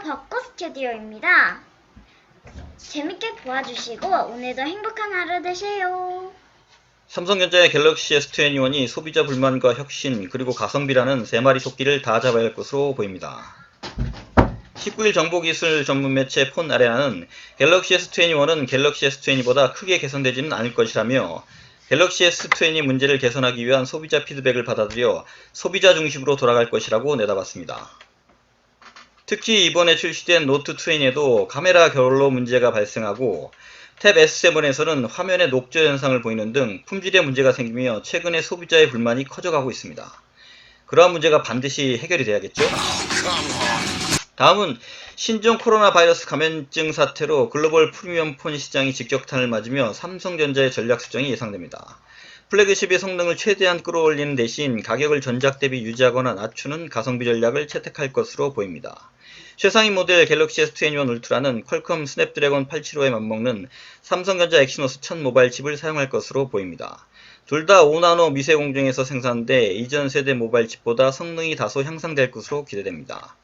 벚꽃 스튜디오입니다. 재밌게 보아주시고 오늘도 행복한 하루 되세요. 삼성전자의 갤럭시 S21이 소비자 불만과 혁신 그리고 가성비라는 3마리 토끼를 다 잡아야 할 것으로 보입니다. 19일 정보기술 전문 매체 폰아레나는 갤럭시 S21은 갤럭시 S20보다 크게 개선되지는 않을 것이라며 갤럭시 S20 문제를 개선하기 위한 소비자 피드백을 받아들여 소비자 중심으로 돌아갈 것이라고 내다봤습니다. 특히 이번에 출시된 노트 20에도 카메라 결로 문제가 발생하고 탭 S7에서는 화면에 녹조 현상을 보이는 등 품질에 문제가 생기며 최근에 소비자의 불만이 커져가고 있습니다. 그러한 문제가 반드시 해결이 돼야겠죠? 다음은 신종 코로나 바이러스 감염증 사태로 글로벌 프리미엄 폰 시장이 직격탄을 맞으며 삼성전자의 전략 수정이 예상됩니다. 플래그십의 성능을 최대한 끌어올리는 대신 가격을 전작 대비 유지하거나 낮추는 가성비 전략을 채택할 것으로 보입니다. 최상위 모델 갤럭시 S21 울트라는 퀄컴 스냅드래곤 875에 맞먹는 삼성전자 엑시노스 1000 모바일 칩을 사용할 것으로 보입니다. 둘 다 5나노 미세 공정에서 생산돼 이전 세대 모바일 칩보다 성능이 다소 향상될 것으로 기대됩니다.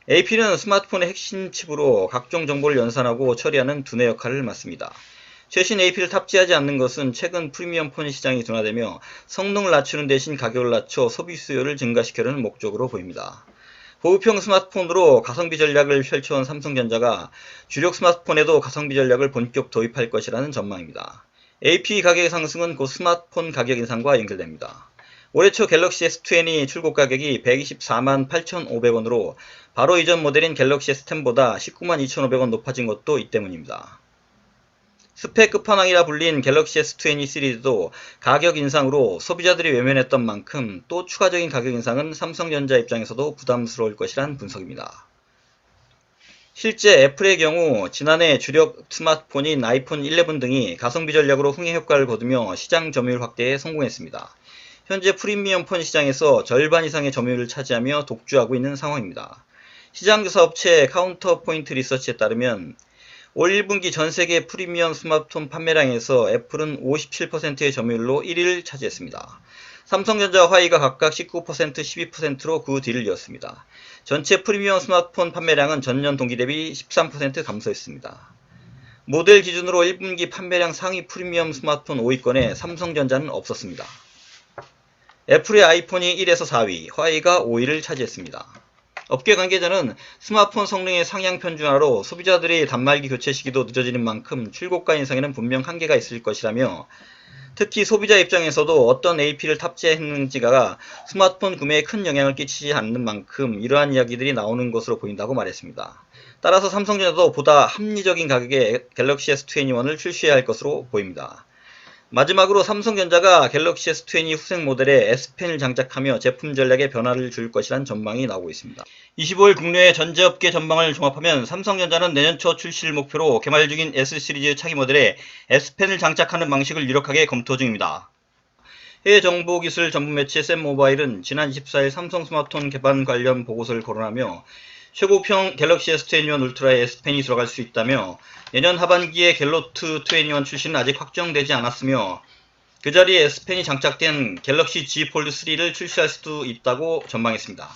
AP는 스마트폰의 핵심 칩으로 각종 정보를 연산하고 처리하는 두뇌 역할을 맡습니다. 최신 AP를 탑재하지 않는 것은 최근 프리미엄 폰 시장이 둔화되며 성능을 낮추는 대신 가격을 낮춰 소비 수요를 증가시키려는 목적으로 보입니다. 고급형 스마트폰으로 가성비 전략을 펼쳐온 삼성전자가 주력 스마트폰에도 가성비 전략을 본격 도입할 것이라는 전망입니다. AP 가격의 상승은 곧 스마트폰 가격 인상과 연결됩니다. 올해 초 갤럭시 S20 출고 가격이 124만 8,500원으로 바로 이전 모델인 갤럭시 S10보다 19만 2,500원 높아진 것도 이 때문입니다. 스펙 끝판왕이라 불린 갤럭시 S20 시리즈도 가격 인상으로 소비자들이 외면했던 만큼 또 추가적인 가격 인상은 삼성전자 입장에서도 부담스러울 것이란 분석입니다. 실제 애플의 경우 지난해 주력 스마트폰인 아이폰 11 등이 가성비 전략으로 흥행 효과를 거두며 시장 점유율 확대에 성공했습니다. 현재 프리미엄 폰 시장에서 절반 이상의 점유율을 차지하며 독주하고 있는 상황입니다. 시장조사 업체 카운터포인트 리서치에 따르면 올 1분기 전세계 프리미엄 스마트폰 판매량에서 애플은 57%의 점유율로 1위를 차지했습니다. 삼성전자와 화이가 각각 19%, 12%로 그 뒤를 이었습니다. 전체 프리미엄 스마트폰 판매량은 전년 동기 대비 13% 감소했습니다. 모델 기준으로 1분기 판매량 상위 프리미엄 스마트폰 5위권에 삼성전자는 없었습니다. 애플의 아이폰이 1에서 4위, 화이가 5위를 차지했습니다. 업계 관계자는 스마트폰 성능의 상향 편준화로 소비자들의 단말기 교체 시기도 늦어지는 만큼 출고가 인상에는 분명 한계가 있을 것이라며 특히 소비자 입장에서도 어떤 AP를 탑재했는지가 스마트폰 구매에 큰 영향을 끼치지 않는 만큼 이러한 이야기들이 나오는 것으로 보인다고 말했습니다. 따라서 삼성전자도 보다 합리적인 가격에 갤럭시 S21을 출시해야 할 것으로 보입니다. 마지막으로 삼성전자가 갤럭시 S20 후생 모델에 S펜을 장착하며 제품 전략에 변화를 줄 것이란 전망이 나오고 있습니다. 25일 국내외 전자업계 전망을 종합하면 삼성전자는 내년 초 출시를 목표로 개발 중인 S시리즈 차기 모델에 S펜을 장착하는 방식을 유력하게 검토 중입니다. 해외 정보기술 전문 매체 샘모바일은 지난 24일 삼성 스마트폰 개발 관련 보고서를 거론하며 최고평 갤럭시 S21 울트라에 S펜이 들어갈 수 있다며 내년 하반기에 갤노트 21 출시는 아직 확정되지 않았으며 그 자리에 S펜이 장착된 갤럭시 G 폴드 3를 출시할 수도 있다고 전망했습니다.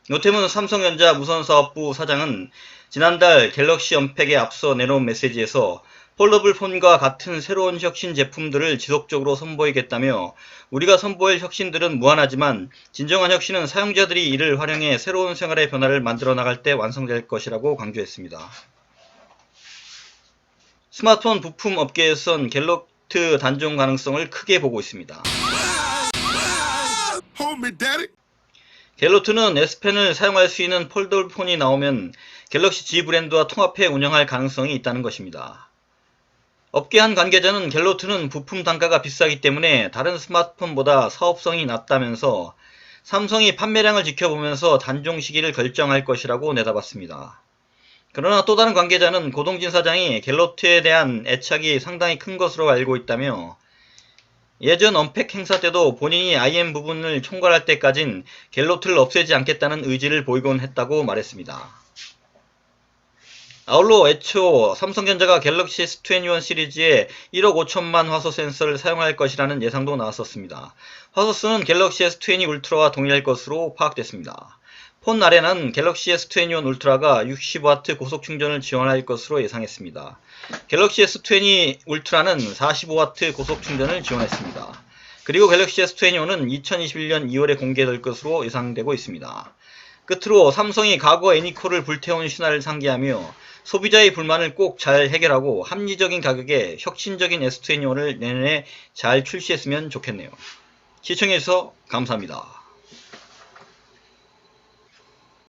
노태문 삼성전자 무선사업부 사장은 지난달 갤럭시 언팩에 앞서 내놓은 메시지에서 폴더블 폰과 같은 새로운 혁신 제품들을 지속적으로 선보이겠다며 우리가 선보일 혁신들은 무한하지만 진정한 혁신은 사용자들이 이를 활용해 새로운 생활의 변화를 만들어 나갈 때 완성될 것이라고 강조했습니다. 스마트폰 부품 업계에선 갤노트 단종 가능성을 크게 보고 있습니다. 갤노트는 S펜을 사용할 수 있는 폴더블 폰이 나오면 갤럭시 G 브랜드와 통합해 운영할 가능성이 있다는 것입니다. 업계 한 관계자는 갤노트는 부품 단가가 비싸기 때문에 다른 스마트폰보다 사업성이 낮다면서 삼성이 판매량을 지켜보면서 단종 시기를 결정할 것이라고 내다봤습니다. 그러나 또 다른 관계자는 고동진 사장이 갤노트에 대한 애착이 상당히 큰 것으로 알고 있다며 예전 언팩 행사 때도 본인이 IM 부분을 총괄할 때까진 갤노트를 없애지 않겠다는 의지를 보이곤 했다고 말했습니다. 아울러 애초 삼성전자가 갤럭시 S21 시리즈에 1억 5천만 화소 센서를 사용할 것이라는 예상도 나왔었습니다. 화소수는 갤럭시 S20 울트라와 동일할 것으로 파악됐습니다. 폰 아레나는 갤럭시 S21 울트라가 60W 고속 충전을 지원할 것으로 예상했습니다. 갤럭시 S20 울트라는 45W 고속 충전을 지원했습니다. 그리고 갤럭시 S21은 2021년 2월에 공개될 것으로 예상되고 있습니다. 끝으로 삼성이 과거 애니콜을 불태운 신화를 상기하며 소비자의 불만을 꼭 잘 해결하고 합리적인 가격에 혁신적인 S21을 내년에 잘 출시했으면 좋겠네요. 시청해주셔서 감사합니다.